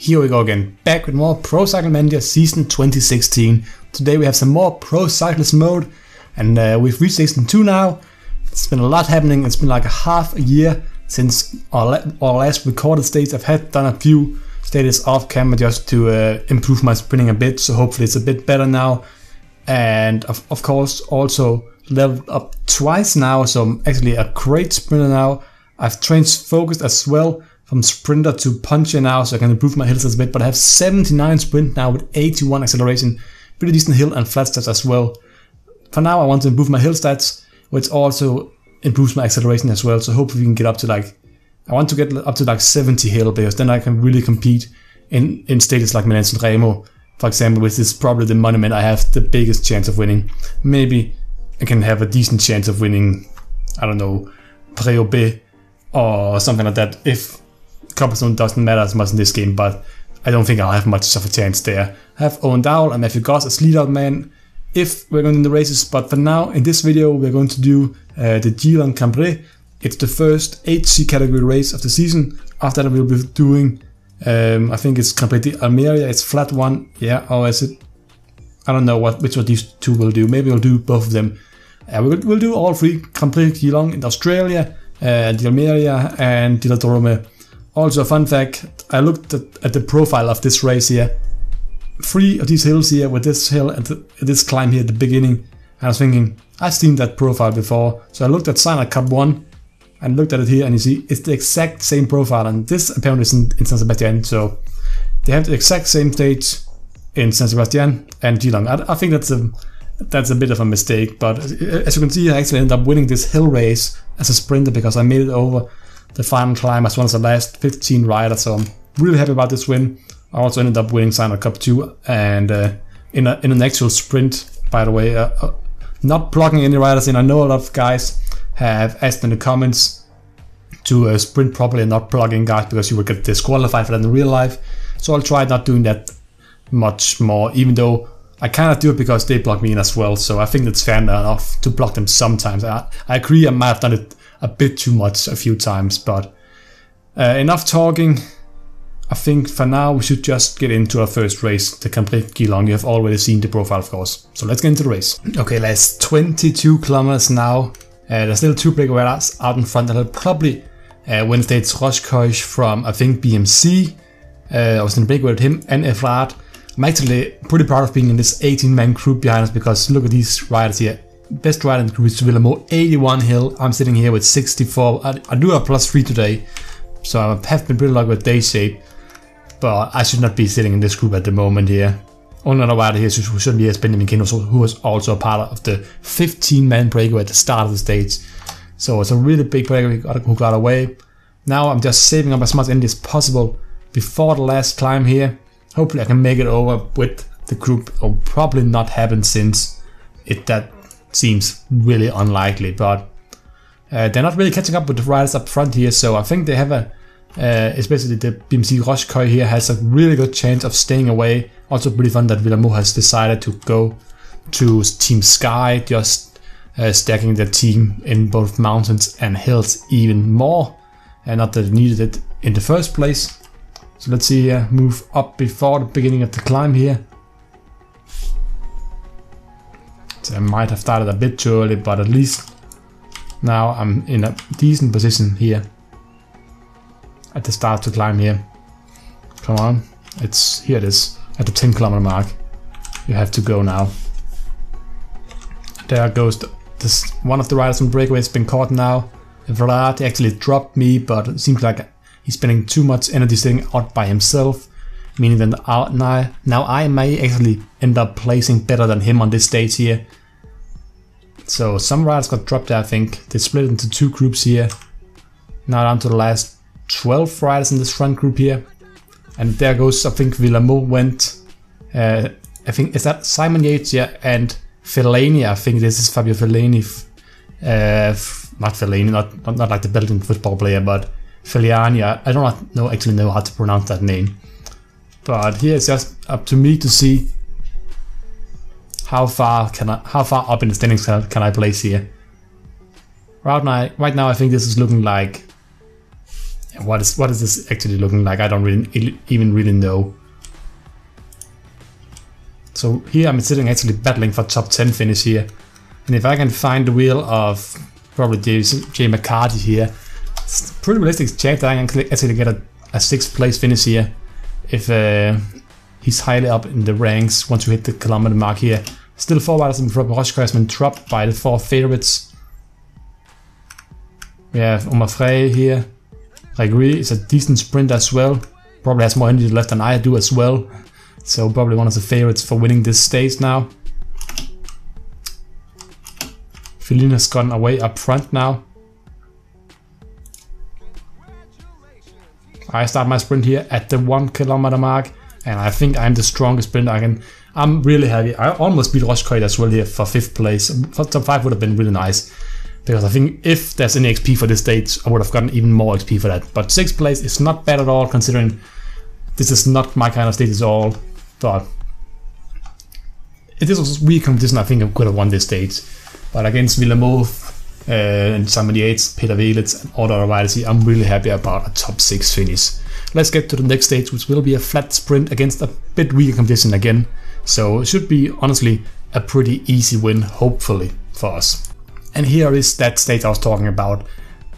Here we go again, back with more Pro Cycling Manager Season 2016. Today we have some more Pro Cyclist mode, and we've reached Season 2 now. It's been a lot happening. It's been like half a year since our last recorded stage. I've done a few stages off camera just to improve my sprinting a bit, so hopefully it's a bit better now. And of course also leveled up twice now, so I'm actually a great sprinter now. I've changed focus as well from sprinter to puncher now, so I can improve my hills a bit, but I have 79 sprint now with 81 acceleration, pretty decent hill and flat stats as well. For now I want to improve my hill stats, which also improves my acceleration as well, so hopefully we can get up to like, I want to get up to like 70 hill, because then I can really compete in stages like Milan-San Remo, for example, which is probably the monument I have the biggest chance of winning. Maybe I can have a decent chance of winning, I don't know, Pre-Aube or something like that, if cobblestone doesn't matter as much in this game, but I don't think I'll have much of a chance there. I have Owen Dowell and Matthew Goss as lead out man if we're going in the races, but for now in this video we're going to do the Gilon-Cambrai. It's the first HC category race of the season. After that we'll be doing I think it's Cambrai d'Almeria, it's flat one, yeah, or is it, I don't know which of these two we'll do. Maybe we'll do both of them. We'll do all three: Cambrai Gilon in Australia, d'Almeria and Dila-Drome. Also a fun fact, I looked at the profile of this race here. 3 of these hills here, with this hill and this climb here at the beginning, and I was thinking, I've seen that profile before. So I looked at Sinai Cup 1 and looked at it here, and you see it's the exact same profile, and this apparently is in San Sebastian, so they have the exact same stage in San Sebastian and Geelong. I think that's a bit of a mistake, but as you can see I actually ended up winning this hill race as a sprinter because I made it over the final climb as one of the last 15 riders, so I'm really happy about this win. I also ended up winning Sinai Cup 2, and in an actual sprint, by the way, not plugging any riders in. I know a lot of guys have asked in the comments to sprint properly and not plug in guys because you will get disqualified for that in real life, so I'll try not doing that much more, even though I kind of do it because they plug me in as well, so I think it's fair enough to block them sometimes. I agree I might have done it a bit too much a few times, but enough talking. I think for now we should just get into our first race, the Cambrai Gilon. You have already seen the profile, of course, so let's get into the race. Okay, that's 22 kilometers now. There's still 2 break riders out in front. I'll probably win stage Rochekoich from, I think, BMC. I was in the break with him and Efrat. I'm actually pretty proud of being in this 18-man group behind us, because look at these riders here. Best rider in the group is Villamo, 81 hill. I'm sitting here with 64. I do have +3 today, so I have been pretty lucky with day shape, but I should not be sitting in this group at the moment here. Only other rider here who should be here is Benjamin Kino, who was also a part of the 15-man breakaway at the start of the stage. So it's a really big breakaway who got away. Now I'm just saving up as much energy as possible before the last climb here. Hopefully I can make it over with the group. It will probably not happen, since that seems really unlikely, but they're not really catching up with the riders up front here, so I think they have especially the BMC Rochekoich here has a really good chance of staying away. Also pretty fun that Villamo has decided to go to Team Sky, just stacking their team in both mountains and hills even more, and not that they needed it in the first place. So let's see here, move up before the beginning of the climb here. So I might have started a bit too early, but at least now I'm in a decent position here at the start to climb here. Come on, here it is, at the 10 kilometer mark. You have to go now. There goes this one of the riders from breakaway has been caught now. Vlad actually dropped me, but it seems like he's spending too much energy staying out by himself, meaning that now I may actually end up placing better than him on this stage here. So some riders got dropped there, I think. They split into 2 groups here. Now down to the last 12 riders in this front group here. And there goes, I think Villamo went, I think, is that Simon Yates, yeah, and Fellaini. I think this is Fabio Fellaini. Not Fellaini, not like the Belgian football player, but Fellaini. I don't actually know how to pronounce that name. But here it's just up to me to see how far up in the standings can I place here. Right now I think this is looking like What is this actually looking like? I don't even really know. So here I'm sitting actually battling for top 10 finish here. And if I can find the wheel of probably J. McCarthy here, it's a pretty realistic chance that I can actually get a 6th place finish here. If he's highly up in the ranks once you hit the kilometer mark here. Still 4 riders in front. Roche has been dropped by the 4 favorites. We have Omar Frey here. Regui is a decent sprint as well. Probably has more energy left than I do as well. So probably one of the favorites for winning this stage now. Feline has gone away up front now. I start my sprint here at the 1 kilometer mark. And I think I'm the strongest sprinter. I'm really happy. I almost beat Roche as well here for 5th place. Top 5 would have been really nice. Because I think if there's any XP for this stage, I would have gotten even more XP for that. But 6th place is not bad at all, considering this is not my kind of stage at all. But if this was weak competition, I think I could have won this stage. But against Villemot and Simon Yates, Peter Velits and all the other riders here, I'm really happy about a top 6 finish. Let's get to the next stage, which will be a flat sprint against a bit weaker competition again. So it should be, honestly, a pretty easy win, hopefully, for us. And here is that stage I was talking about.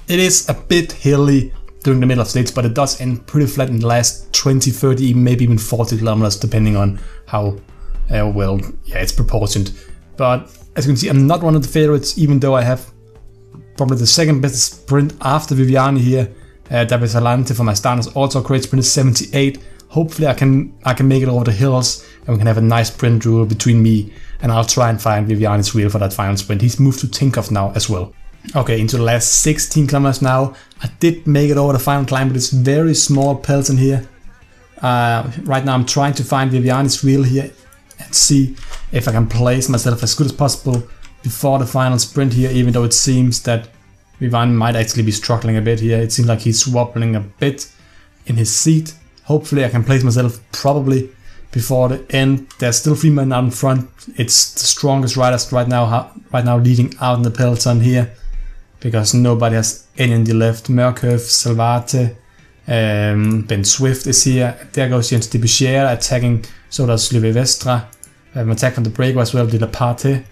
It is a bit hilly during the middle of the stage, but it does end pretty flat in the last 20, 30, maybe even 40 kilometers, depending on how well, yeah, it's proportioned. But as you can see, I'm not one of the favorites, even though I have probably the 2nd best sprint after Viviani here. David Salante for my starters, also a great sprint is 78. Hopefully I can make it over the hills and we can have a nice sprint duel between me, and I'll try and find Viviani's wheel for that final sprint. He's moved to TINKOFF now as well. Okay, into the last 16 kilometers now. I did make it over the final climb, but it's very small pelts in here. Right now I'm trying to find Viviani's wheel here and see if I can place myself as good as possible before the final sprint here, even though it seems that Viviani might actually be struggling a bit here. It seems like he's wobbling a bit in his seat. Hopefully I can place myself probably before the end. There's still 3 men out in front. It's the strongest riders right now leading out in the peloton here, because nobody has any energy left. Mørkøv, Salvate, Ben Swift is here. There goes Jens de Bichère attacking, so does Løve Vestra. An attack from the break as well, De La Parte,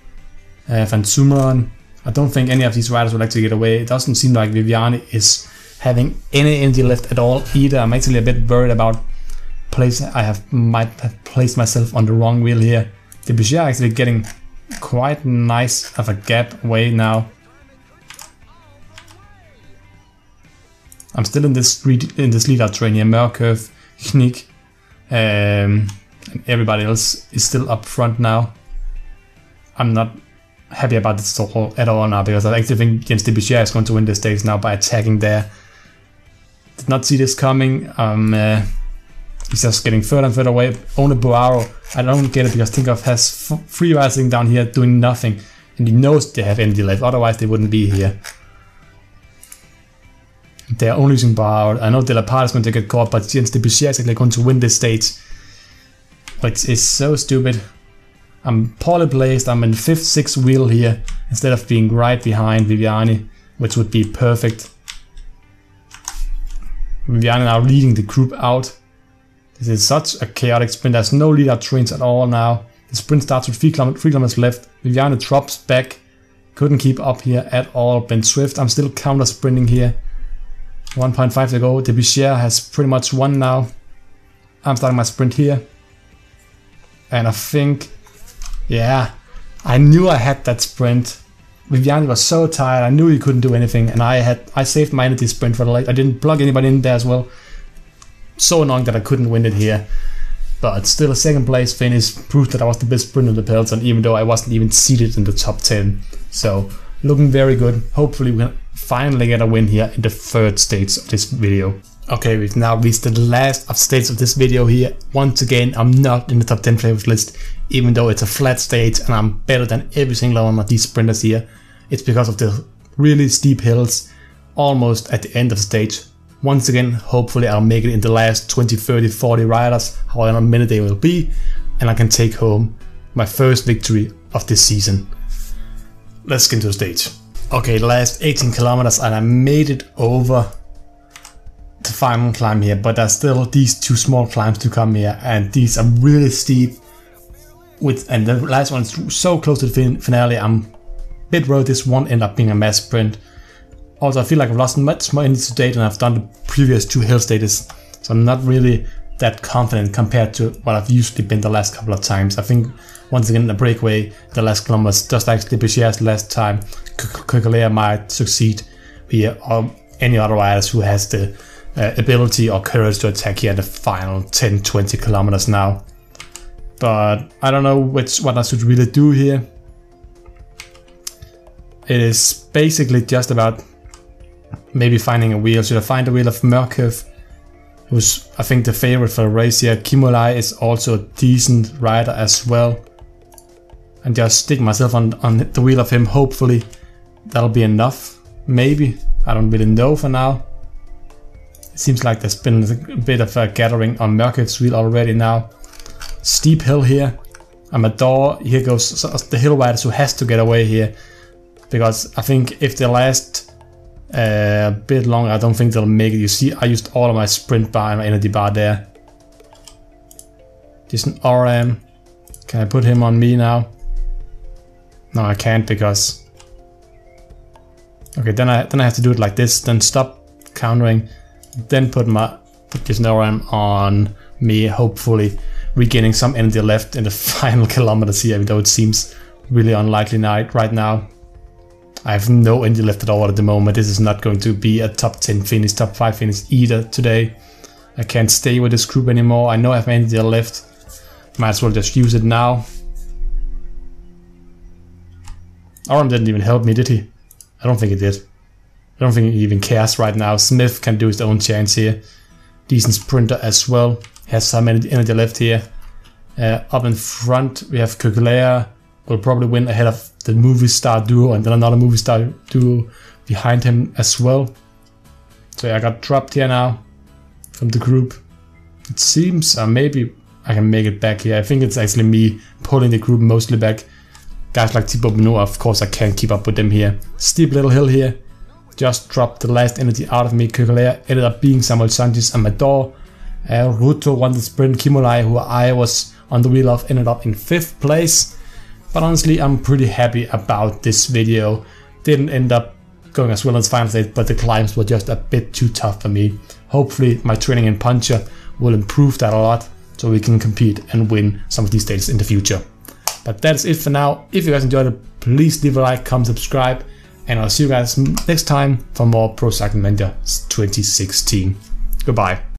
Van Zumeren. I don't think any of these riders will actually get away. It doesn't seem like Viviani is having any energy left at all either. I'm actually a bit worried about might have placed myself on the wrong wheel here. De Bichère actually getting quite nice of a gap away now. I'm still in this lead-out train here. Mørkøv, Knik, and everybody else is still up front now. I'm not happy about this at all now, because I actually think Jens de Bichère is going to win this stage now by attacking there. Did not see this coming. He's just getting further and further away. Only Boaro, I don't get it, because TINKOFF has 3 riders sitting down here doing nothing, and he knows they have energy left, otherwise they wouldn't be here. They're only using Boaro. I know De La Part is going to get caught, but Jens de Bichère is actually going to win this stage, which is so stupid. I'm poorly placed. I'm in 5th, 6th wheel here instead of being right behind Viviani, which would be perfect. Viviani now leading the group out. This is such a chaotic sprint. There's no lead-out trains at all now. The sprint starts with 3 kilometers left. Viviani drops back. Couldn't keep up here at all. Ben Swift, I'm still counter sprinting here. 1.5 to go. De Bichère has pretty much won now. I'm starting my sprint here. And I think, yeah, I knew I had that sprint. Viviani was so tired, I knew he couldn't do anything, and I saved my energy sprint for the late. I didn't plug anybody in there as well. So annoying that I couldn't win it here. But still, a 2nd place finish proved that I was the best sprinter in the peloton, even though I wasn't even seated in the top 10. So, looking very good. Hopefully we can finally get a win here in the 3rd stage of this video. Okay, we've now reached the last of stages of this video here. Once again, I'm not in the top 10 favorites list, even though it's a flat stage and I'm better than every single one of these sprinters here. It's because of the really steep hills almost at the end of the stage. Once again, hopefully I'll make it in the last 20, 30, 40 riders, however many they will be, and I can take home my first victory of this season. Let's get into the stage. Okay, the last 18 kilometers and I made it over the final climb here, but there's still these 2 small climbs to come here, and these are really steep. And the last one is so close to the finale. I'm a bit worried this won't end up being a mass sprint. Also, I feel like I've lost much more energy to date than I've done the previous 2 hill stages, so I'm not really that confident compared to what I've usually been the last couple of times. I think once again the breakaway, the last kilometers, just like Slippy last time, Kukulea might succeed here, or any other riders who has the ability or courage to attack here in the final 10-20 kilometers now. But I don't know what I should really do here. It is basically just about maybe finding a wheel. Should I find a wheel of Mørkøv, who's I think the favorite for the race here? Kimolai is also a decent rider as well. And just stick myself on the wheel of him. Hopefully that'll be enough. Maybe. I don't really know for now. It seems like there's been a bit of a gathering on Mørkøv's wheel already now. Steep hill here. Amador, here goes the hill riders who has to get away here. Because I think if they last a bit longer, I don't think they'll make it. You see, I used all of my sprint bar and my energy bar there. Just an RM. Can I put him on me now? No, I can't because... Okay, then I have to do it like this. Then stop countering. Then put this RM on me, hopefully regaining some energy left in the final kilometers here, even though it seems really unlikely right now. I have no energy left at all at the moment. This is not going to be a top 10 finish, top 5 finish either today. I can't stay with this group anymore. I know I have energy left. Might as well just use it now. Aram didn't even help me, did he? I don't think he did. I don't think he even cares right now. Smith can do his own chance here. Decent sprinter as well. Has some energy left here. Up in front we have Kukulea. Will probably win ahead of the movie star duo, and then another movie star duo behind him as well. So yeah, I got dropped here now from the group. It seems maybe I can make it back here. I think it's actually me pulling the group mostly back. Guys like Thibaut Pinot, of course I can't keep up with them here. Steep little hill here. Just dropped the last energy out of me. Kukulea ended up being Samuel Sanchez. Amador. Ruto won the sprint. Kimolai, who I was on the wheel of, ended up in 5th place. But honestly, I'm pretty happy about this video. Didn't end up going as well as final stage, but the climbs were just a bit too tough for me. Hopefully my training in Puncher will improve that a lot, so we can compete and win some of these stages in the future. But that's it for now. If you guys enjoyed it, please leave a like, comment, subscribe, and I'll see you guys next time for more Pro Cycling Manager 2016. Goodbye.